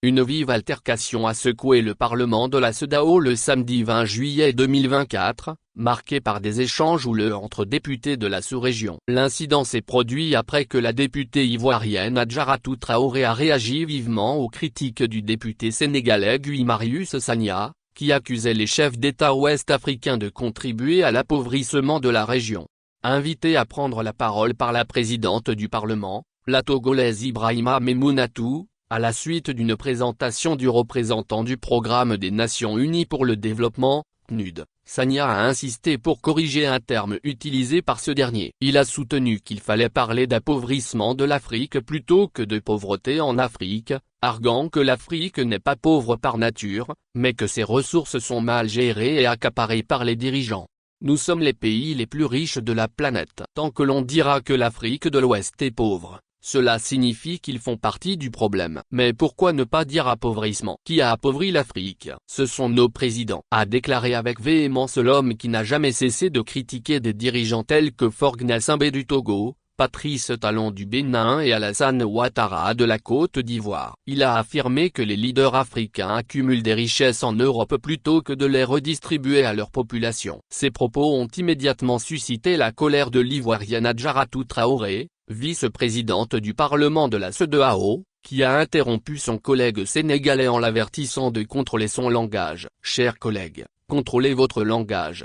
Une vive altercation a secoué le Parlement de la CEDEAO le samedi 20 juillet 2024, marqué par des échanges houleux entre députés de la sous-région. L'incident s'est produit après que la députée ivoirienne Adjaratou Traoré a réagi vivement aux critiques du député sénégalais Guy Marius Sagna, qui accusait les chefs d'État ouest-africains de contribuer à l'appauvrissement de la région. Invitée à prendre la parole par la présidente du Parlement, la Togolaise Ibrahima Memounatou, à la suite d'une présentation du représentant du Programme des Nations Unies pour le développement, PNUD, Sagna a insisté pour corriger un terme utilisé par ce dernier. Il a soutenu qu'il fallait parler d'appauvrissement de l'Afrique plutôt que de pauvreté en Afrique, arguant que l'Afrique n'est pas pauvre par nature, mais que ses ressources sont mal gérées et accaparées par les dirigeants. Nous sommes les pays les plus riches de la planète. Tant que l'on dira que l'Afrique de l'Ouest est pauvre, cela signifie qu'ils font partie du problème. Mais pourquoi ne pas dire appauvrissement? Qui a appauvri l'Afrique? Ce sont nos présidents, a déclaré avec véhémence l'homme qui n'a jamais cessé de critiquer des dirigeants tels que Faure Gnassingbé du Togo, Patrice Talon du Bénin et Alassane Ouattara de la Côte d'Ivoire. Il a affirmé que les leaders africains accumulent des richesses en Europe plutôt que de les redistribuer à leur population. Ces propos ont immédiatement suscité la colère de l'Ivoirienne Adjaratou Traoré, vice-présidente du Parlement de la CEDEAO, qui a interrompu son collègue sénégalais en l'avertissant de contrôler son langage. Chers collègues, contrôlez votre langage,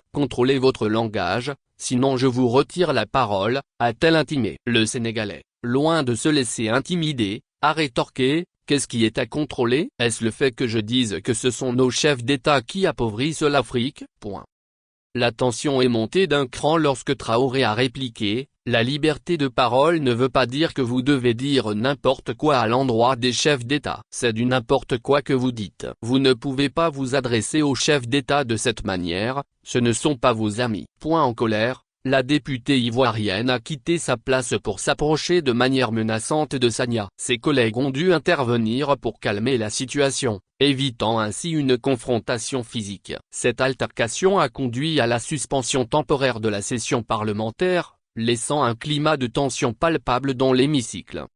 sinon je vous retire la parole, a-t-elle intimé. Le Sénégalais, loin de se laisser intimider, a rétorqué: qu'est-ce qui est à contrôler? Est-ce le fait que je dise que ce sont nos chefs d'État qui appauvrissent l'Afrique? La tension est montée d'un cran lorsque Traoré a répliqué: la liberté de parole ne veut pas dire que vous devez dire n'importe quoi à l'endroit des chefs d'État. C'est du n'importe quoi que vous dites. Vous ne pouvez pas vous adresser aux chefs d'État de cette manière, ce ne sont pas vos amis. En colère, la députée ivoirienne a quitté sa place pour s'approcher de manière menaçante de Sagna. Ses collègues ont dû intervenir pour calmer la situation, évitant ainsi une confrontation physique. Cette altercation a conduit à la suspension temporaire de la session parlementaire, laissant un climat de tension palpable dans l'hémicycle.